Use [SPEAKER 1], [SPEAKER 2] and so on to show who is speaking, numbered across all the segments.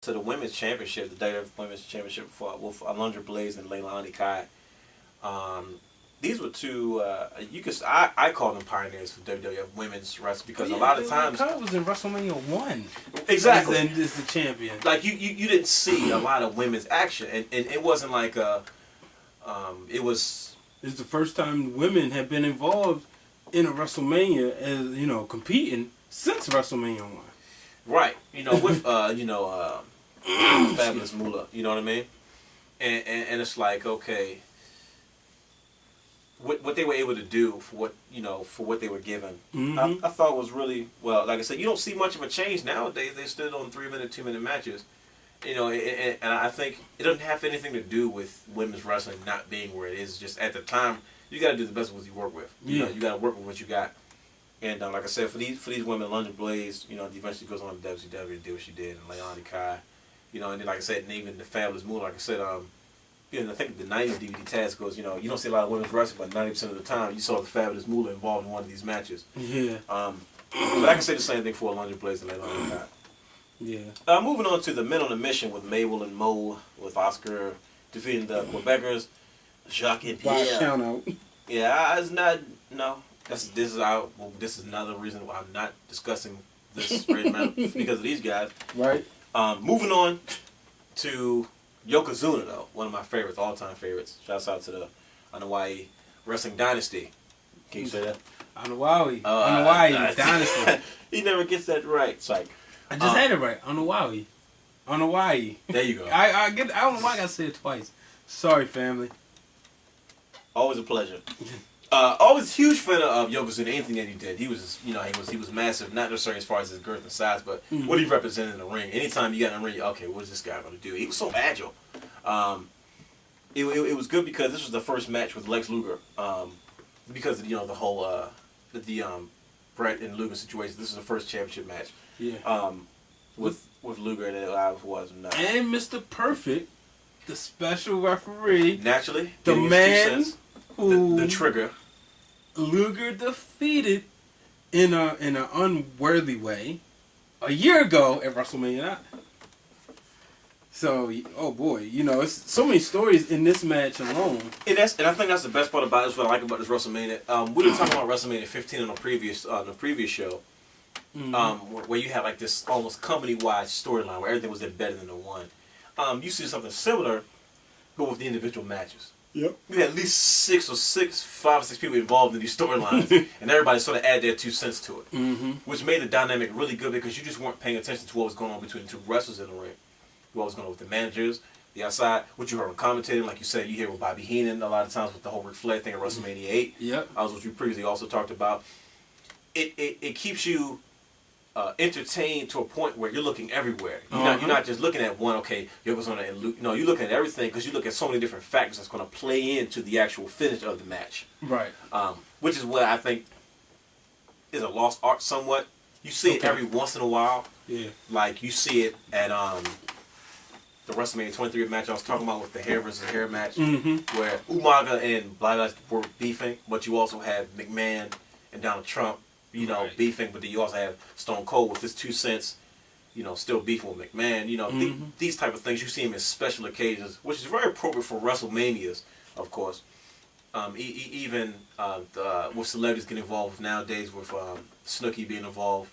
[SPEAKER 1] to the women's championship, the WWF Women's Championship for with Alundra Blaze and Leilani Kai. Um, these were two. I call them pioneers for WWF Women's Wrestling because a lot of times
[SPEAKER 2] Kai was in WrestleMania 1.
[SPEAKER 1] exactly
[SPEAKER 2] And is the champion.
[SPEAKER 1] like you didn't see a lot of women's action, and it wasn't like it was
[SPEAKER 2] It's the first time women have been involved in a WrestleMania as competing since WrestleMania 1.
[SPEAKER 1] right. With Fabulous Moolah. You know what I mean? And it's like okay. What they were able to do for what they were given, I thought was really well. Like I said, you don't see much of a change nowadays. They stood on 3-minute, 2-minute matches, and I think it doesn't have anything to do with women's wrestling not being where it is. Just at the time, you got to do the best with what you work with. You got to work with what you got. And like I said, for these women, London Blaze, eventually goes on to WCW and do what she did, and Leilani Kai, and then like I said, and even the Fabulous Moolah, like I said, I think the 90s DVD task goes, you don't see a lot of women's wrestling, but 90% of the time you saw the Fabulous Moolah involved in one of these matches.
[SPEAKER 2] Yeah.
[SPEAKER 1] But I can say the same thing for Alundra Blaze and Leilani Kai.
[SPEAKER 2] Yeah.
[SPEAKER 1] Moving on to the Men on a Mission with Mabel and Mo, with Oscar defeating the Quebecers, Jacques and Pierre.
[SPEAKER 2] Count out.
[SPEAKER 1] Yeah, it's not. No, this is another reason why I'm not discussing this right now because of these guys.
[SPEAKER 2] Right.
[SPEAKER 1] Moving on to Yokozuna, though, one of my favorites, all-time favorites. Shouts out to the Anoa'i Wrestling Dynasty. Can you say that?
[SPEAKER 2] Anoa'i. Anoa'i Dynasty.
[SPEAKER 1] He never gets that right. It's like
[SPEAKER 2] I just had it right. Anoa'i. Anoa'i.
[SPEAKER 1] There you go.
[SPEAKER 2] I don't know why I gotta say it twice. Sorry, family.
[SPEAKER 1] Always a pleasure. Always a huge fan of Yokozuna. Anything that he did, he was he was massive. Not necessarily as far as his girth and size, but what he represented in the ring. Anytime you got in the ring, okay, what is this guy going to do? He was so agile. It was good because this was the first match with Lex Luger. Because of, the whole Brett and Luger situation. This was the first championship match.
[SPEAKER 2] Yeah.
[SPEAKER 1] With Luger and it was not.
[SPEAKER 2] And Mr. Perfect, the special referee.
[SPEAKER 1] Naturally,
[SPEAKER 2] the man who
[SPEAKER 1] the trigger.
[SPEAKER 2] Luger defeated in an unworthy way a year ago at WrestleMania 9. So, oh boy, it's so many stories in this match alone.
[SPEAKER 1] And I think that's the best part about it. What I like about this WrestleMania. We were talking about WrestleMania 15 on the previous show, where you had like this almost company-wide storyline where everything was embedded into one. You see something similar, but with the individual matches.
[SPEAKER 2] Yep.
[SPEAKER 1] We had at least 5 or 6 people involved in these storylines, and everybody sort of added their 2 cents to it, which made the dynamic really good because you just weren't paying attention to what was going on between the two wrestlers in the ring, what was going on with the managers, the outside, what you heard on commentating, like you said, you hear with Bobby Heenan a lot of times with the whole Ric Flair thing at WrestleMania 8.
[SPEAKER 2] Yep.
[SPEAKER 1] That was what you previously also talked about. It keeps you entertained to a point where you're looking everywhere. You're not just looking at one. Okay, Yokozuna and Luke. No, you're looking at everything because you look at so many different factors that's going to play into the actual finish of the match.
[SPEAKER 2] Right.
[SPEAKER 1] Which is what I think is a lost art somewhat. You see it every once in a while.
[SPEAKER 2] Yeah.
[SPEAKER 1] Like you see it at the WrestleMania 23 match I was talking about with the hair versus hair match, where Umaga and Blacklist were beefing, but you also had McMahon and Donald Trump. Beefing, but then you also have Stone Cold with his 2 cents, still beefing with McMahon. These type of things, you see him in special occasions, which is very appropriate for WrestleManias, of course. Even with celebrities getting involved nowadays, with Snooki being involved,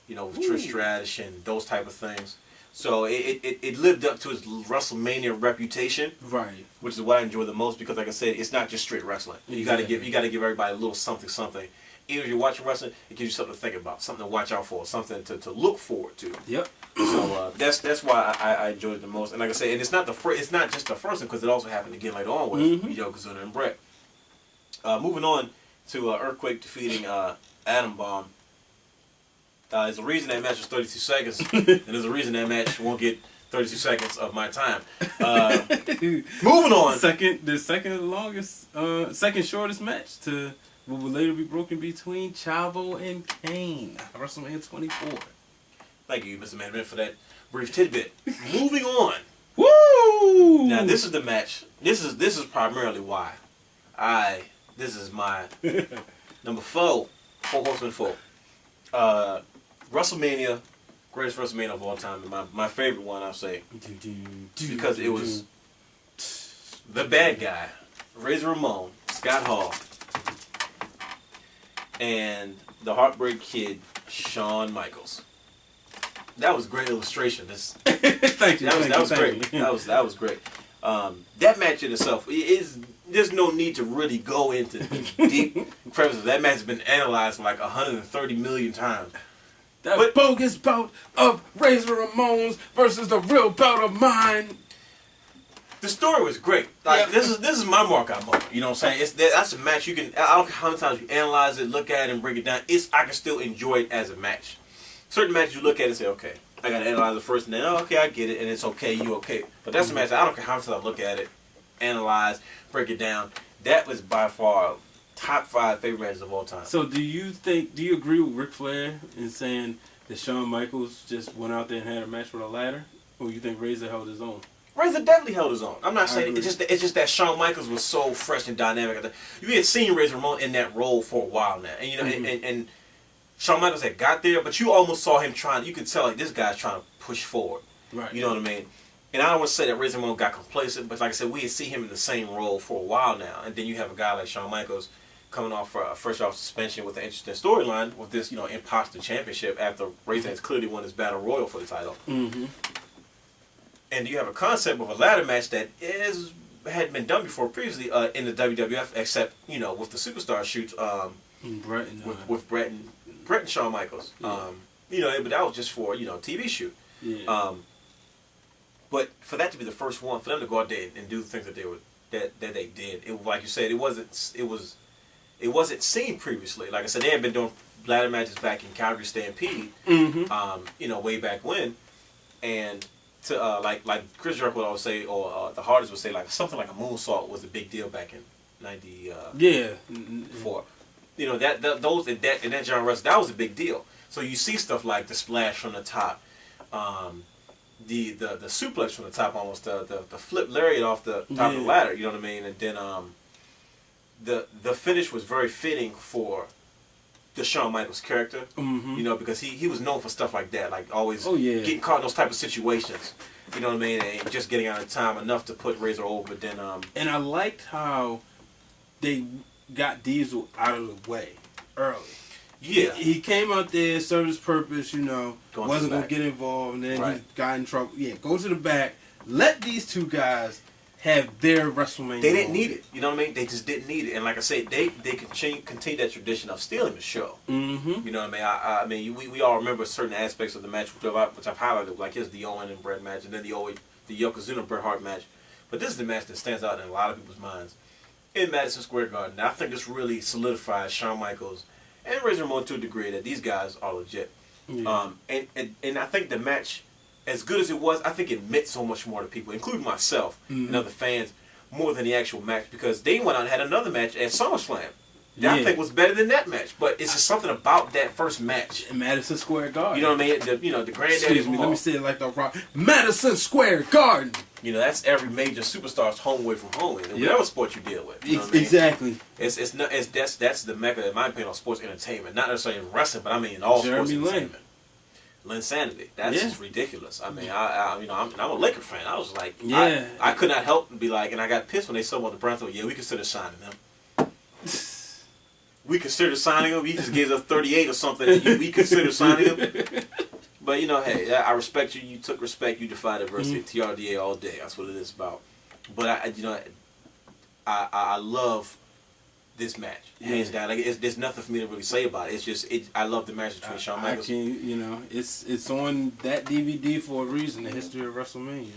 [SPEAKER 1] with Trish Stratus and those type of things. So it lived up to its WrestleMania reputation,
[SPEAKER 2] right?
[SPEAKER 1] Which is what I enjoy the most because, like I said, it's not just straight wrestling. You got to give everybody a little something. Even if you're watching wrestling, it gives you something to think about, something to watch out for, something to look forward to.
[SPEAKER 2] Yep.
[SPEAKER 1] So that's why I enjoyed it the most. And like I said, and it's not just the first one because it also happened again later on with Yokozuna and Brett. Moving on to Earthquake defeating Atom Bomb. There's a reason that match was 32 seconds, and there's a reason that match won't get 32 seconds of my time. Moving on.
[SPEAKER 2] The second shortest match to what will later be broken between Chavo and Kane. WrestleMania 24.
[SPEAKER 1] Thank you, Mr. Management, for that brief tidbit. Moving on.
[SPEAKER 2] Woo!
[SPEAKER 1] Now this is the match. This is primarily why this is my number 4. 4 Horsemen 4. WrestleMania greatest WrestleMania of all time, and my favorite one, I'll say, because it was the bad guy, Razor Ramon, Scott Hall, and the Heartbreak Kid, Shawn Michaels. That was great illustration.
[SPEAKER 2] Thank you.
[SPEAKER 1] That was great. That was great. That match in itself there's no need to really go into deep crevices. That match has been analyzed like 130 million times.
[SPEAKER 2] That bogus bout of Razor Ramon's versus the real bout of mine.
[SPEAKER 1] The story was great. Like this is my mark-out moment. You know what I'm saying? That's a match you can. I don't care how many times you analyze it, look at it, and break it down. I can still enjoy it as a match. Certain matches you look at it and say, okay, I gotta analyze it first, and then okay, I get it, and it's okay, you okay. But that's a match I don't care how many times I look at it, analyze, break it down. That was by far top 5 favorite matches of all time.
[SPEAKER 2] So do you agree with Ric Flair in saying that Shawn Michaels just went out there and had a match with a ladder, or you think Razor held his own?
[SPEAKER 1] Razor definitely held his own. I'm not saying it's just that Shawn Michaels was so fresh and dynamic. You had seen Razor Ramon in that role for a while now, and you know, and Shawn Michaels had got there, but you almost saw him trying. You could tell like this guy's trying to push forward.
[SPEAKER 2] Right.
[SPEAKER 1] You know what I mean? And I don't want to say that Razor Ramon got complacent, but like I said, we had seen him in the same role for a while now, and then you have a guy like Shawn Michaels coming off fresh off suspension with an interesting storyline with this, imposter championship after Razor has clearly won his battle royal for the title.
[SPEAKER 2] Mm-hmm.
[SPEAKER 1] And you have a concept of a ladder match that had been done before previously in the WWF, except with the superstar shoots with Brett and Shawn Michaels.
[SPEAKER 2] Yeah.
[SPEAKER 1] But that was just for TV shoot.
[SPEAKER 2] Yeah.
[SPEAKER 1] But for that to be the first one, for them to go out there and do the things that they did, like you said, it wasn't seen previously. Like I said, they had been doing ladder matches back in Calgary Stampede, way back when, and to like Chris Jericho would always say, or the Hardys would say, like something like a moonsault was a big deal back in '94. Those in that genre wrestling, that was a big deal. So you see stuff like the splash from the top, the suplex from the top, almost the flip lariat off the top of the ladder. You know what I mean? And then the finish was very fitting for the Shawn Michaels character.
[SPEAKER 2] Mm-hmm.
[SPEAKER 1] Because he was known for stuff like that, like always getting caught in those type of situations. You know what I mean? And just getting out of time enough to put Razor over. Then
[SPEAKER 2] and I liked how they got Diesel out of the way early.
[SPEAKER 1] Yeah,
[SPEAKER 2] he came out there, served his purpose. Wasn't gonna get involved, and then he got in trouble. Yeah, go to the back. Let these two guys have their WrestleMania.
[SPEAKER 1] They didn't need it. You know what I mean? They just didn't need it. And like I said, they continue that tradition of stealing the show.
[SPEAKER 2] Mm-hmm.
[SPEAKER 1] You know what I mean? We all remember certain aspects of the match, which I've highlighted, like here's the Owen and Bret match, and then the Yokozuna Bret Hart match. But this is the match that stands out in a lot of people's minds in Madison Square Garden. I think this really solidifies Shawn Michaels and Razor Ramon to a degree that these guys are legit.
[SPEAKER 2] Yeah.
[SPEAKER 1] And I think the match, as good as it was, I think it meant so much more to people, including myself and other fans, more than the actual match, because they went out and had another match at SummerSlam that I think was better than that match. But it's just something about that first match
[SPEAKER 2] in Madison Square Garden.
[SPEAKER 1] You know what I mean? The granddaddy.
[SPEAKER 2] Excuse me, let me say it like the Rock. Madison Square Garden.
[SPEAKER 1] That's every major superstar's home away from home, in whatever sport you deal with. You know what
[SPEAKER 2] exactly.
[SPEAKER 1] I mean? That's the mecca, in my opinion, of sports entertainment. Not necessarily in wrestling, but I mean in all sports entertainment. Linsanity. That's just ridiculous. I mean, I'm a Laker fan. I was like, I could not help but be like, and I got pissed when they sold on the Browns. Yeah, we consider signing them. We consider signing him. He just gives us 38 or something. We consider signing him. But hey, I respect you. You took respect. You defied adversity. TRDA all day. That's what it is about. But I love this match, hands down. Like there's nothing for me to really say about it. It's just I love the match between Shawn Michaels.
[SPEAKER 2] It's on that DVD for a reason. The history of WrestleMania.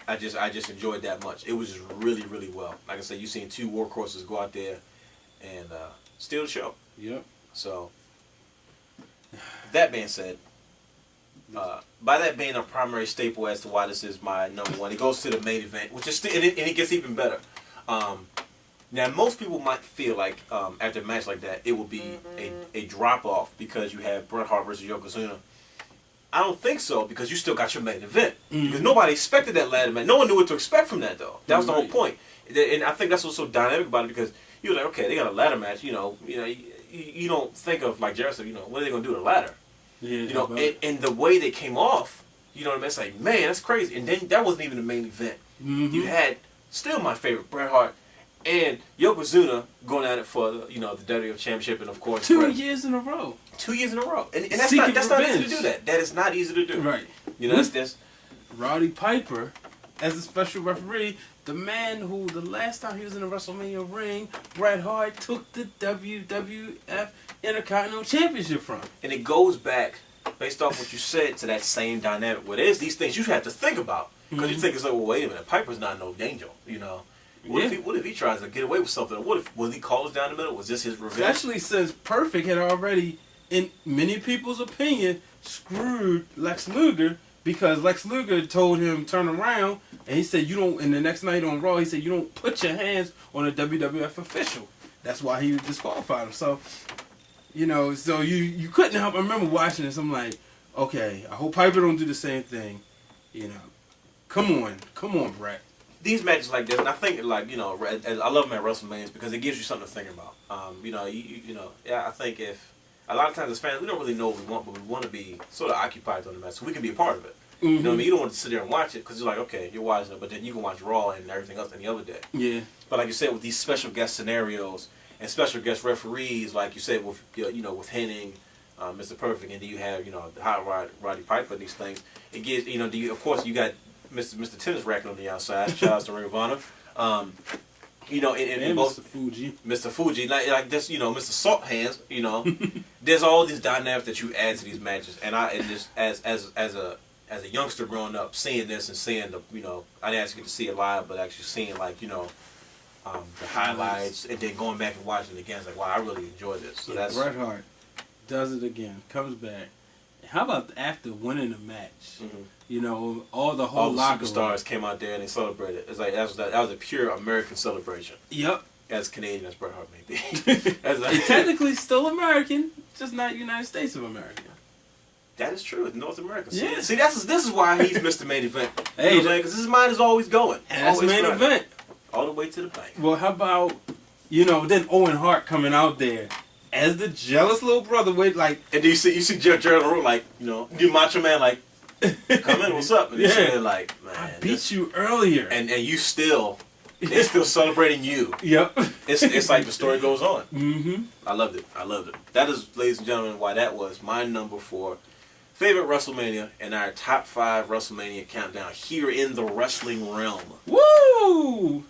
[SPEAKER 1] I just enjoyed that much. It was just really, really well. Like I said, you seen two workhorses go out there and steal the show.
[SPEAKER 2] Yep.
[SPEAKER 1] So that being said, by that being a primary staple as to why this is my number one, it goes to the main event, which is still, and it gets even better. Now, most people might feel like after a match like that, it will be a drop-off because you have Bret Hart versus Yokozuna. I don't think so, because you still got your main event. Because nobody expected that ladder match. No one knew what to expect from that, though. That was the whole point. And I think that's what's so dynamic about it, because you're like, okay, they got a ladder match, you don't think of, like Jared said, what are they going to do to the ladder?
[SPEAKER 2] Yeah,
[SPEAKER 1] you know, and the way they came off, you know what I mean? It's like, man, that's crazy. And then that wasn't even the main event. You had still my favorite, Bret Hart and Yokozuna going at it for the, you know, the WWF Championship, and of course
[SPEAKER 2] 2 years in a row.
[SPEAKER 1] 2 years in a row, and that's not easy to do. That is not easy to do.
[SPEAKER 2] Right.
[SPEAKER 1] You know, that's
[SPEAKER 2] Roddy Piper as a special referee. The man who, the last time he was in the WrestleMania ring, Bret Hart took the WWF Intercontinental Championship from.
[SPEAKER 1] And it goes back, based off what you said, to that same dynamic where there's these things you have to think about. Because you think it's like, well, wait a minute, Piper's not no danger, you know. What if he tries to get away with something? Was he called us down the middle? Was this his revenge?
[SPEAKER 2] Especially since Perfect had already, in many people's opinion, screwed Lex Luger, because Lex Luger told him turn around, and he said you don't. And the next night on Raw, he said you don't put your hands on a WWF official. That's why he disqualified him. So, you know, so you couldn't help. I remember watching this. I'm like, okay, I hope Piper don't do the same thing. You know, come on, Bret.
[SPEAKER 1] These matches like this, and I think, like, you know, I love them at WrestleMania because it gives you something to think about. You know, you know, yeah, I think if a lot of times as fans we don't really know what we want, but we want to be sort of occupied on the match so we can be a part of it. You know what I mean? You don't want to sit there and watch it because you're like, okay, you're watching it, but then you can watch Raw and everything else any other day.
[SPEAKER 2] Yeah.
[SPEAKER 1] But like you said, with these special guest scenarios and special guest referees, like you said, with you know, with Hennig, Mr. Perfect, and then you have, you know, the hot Roddy Piper and these things. It gives, you know, of course you got Mr. Tennis Racket on the outside. Shout out to Ring of Honor. You know, and both Mr. Fuji, like this, you know, Mr. Salt Hands. You know, there's all these dynamics that you add to these matches, and just as a youngster growing up, seeing this and seeing the, you know, I didn't actually get to see it live, but actually seeing, like, you know, the highlights, and then going back and watching it again, it's like, wow, I really enjoyed this. So that's
[SPEAKER 2] Bret Hart does it again, comes back. How about after winning the match? You know, all the
[SPEAKER 1] superstars came out there and they celebrated. It's like that was a pure American celebration.
[SPEAKER 2] Yep.
[SPEAKER 1] As Canadian as Bret Hart may be.
[SPEAKER 2] Technically still American, just not United States of America.
[SPEAKER 1] That is true. It's North America.
[SPEAKER 2] Yeah.
[SPEAKER 1] See, this is why he's Mr. Main Event.
[SPEAKER 2] Hey,
[SPEAKER 1] you know, because his mind is always going.
[SPEAKER 2] That's main event.
[SPEAKER 1] All the way to the bank.
[SPEAKER 2] Well, how about, you know, then Owen Hart coming out there as the jealous little brother with, like...
[SPEAKER 1] And do you see Gerald Rowe, like, you know, you Macho Man, like, come in, what's up? And he's sitting there like, man,
[SPEAKER 2] I beat you earlier.
[SPEAKER 1] And you still, they're still celebrating you.
[SPEAKER 2] Yep.
[SPEAKER 1] It's like the story goes on.
[SPEAKER 2] Mm-hmm.
[SPEAKER 1] I loved it. That is, ladies and gentlemen, why that was my number 4 favorite WrestleMania and our top 5 WrestleMania countdown here in the Wrestling Wrealm.
[SPEAKER 2] Woo!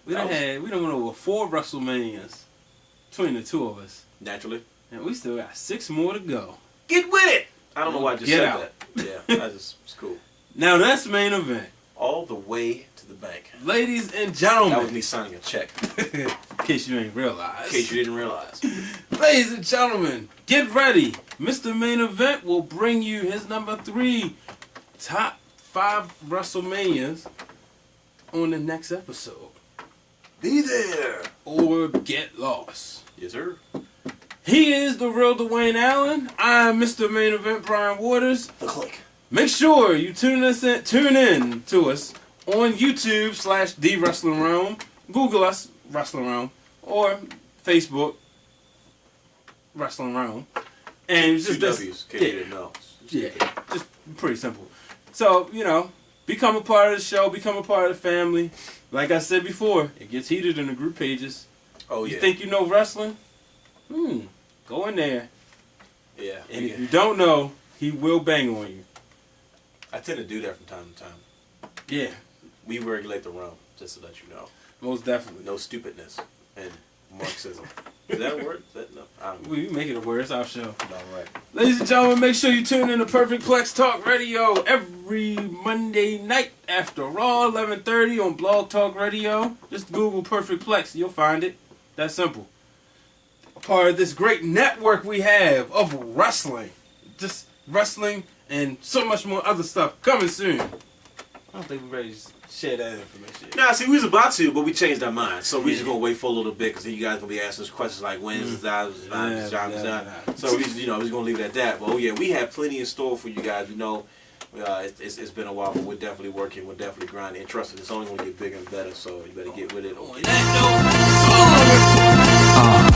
[SPEAKER 2] We done went over 4 WrestleManias between the two of us.
[SPEAKER 1] Naturally.
[SPEAKER 2] And we still got 6 more to go.
[SPEAKER 1] Get with it! I don't know why I just said that. Yeah, it's cool.
[SPEAKER 2] Now that's main event.
[SPEAKER 1] All the way to the bank.
[SPEAKER 2] Ladies and gentlemen.
[SPEAKER 1] That was me signing a check.
[SPEAKER 2] In case you ain't realized.
[SPEAKER 1] In case you didn't realize.
[SPEAKER 2] Ladies and gentlemen, get ready. Mr. Main Event will bring you his number 3 top 5 WrestleManias on the next episode.
[SPEAKER 1] Be there.
[SPEAKER 2] Or get lost.
[SPEAKER 1] Yes, sir.
[SPEAKER 2] He is the Real Dwayne Allen. I'm Mr. Main Event Brian Waters.
[SPEAKER 1] The Click.
[SPEAKER 2] Make sure you tune in to us on YouTube / The Wrestling Wrealm. Google us, Wrestling Wrealm, or Facebook, Wrestling Wrealm. And it's just
[SPEAKER 1] W's. You didn't know.
[SPEAKER 2] Yeah, just pretty simple. So, you know, become a part of the show, become a part of the family. Like I said before, it gets heated in the group pages.
[SPEAKER 1] Oh, yeah.
[SPEAKER 2] You think you know wrestling? Go in there.
[SPEAKER 1] Yeah.
[SPEAKER 2] And if you don't know, he will bang on you.
[SPEAKER 1] I tend to do that from time to time.
[SPEAKER 2] Yeah.
[SPEAKER 1] We regulate the realm, just to let you know.
[SPEAKER 2] Most definitely.
[SPEAKER 1] No stupidness and Marxism. Is that a word? No, I don't know.
[SPEAKER 2] We make it a word. It's our show.
[SPEAKER 1] All right.
[SPEAKER 2] Ladies and gentlemen, make sure you tune in to Perfect Plex Talk Radio every Monday night after Raw, 11:30 on Blog Talk Radio. Just Google Perfect Plex. You'll find it. That's simple. A part of this great network we have of wrestling. Just wrestling and so much more other stuff coming soon. I don't think we're ready to share that information.
[SPEAKER 1] Nah, see, we was about to, but we changed our minds. So we just going to wait for a little bit because then you guys going to be asking us questions like, when is that? So we just, you know, we're going to leave it at that. But, oh, yeah, we have plenty in store for you guys. We know it's been a while, but we're definitely working. We're definitely grinding. And trust us, it's only going to get bigger and better, so you better get with it. Okay.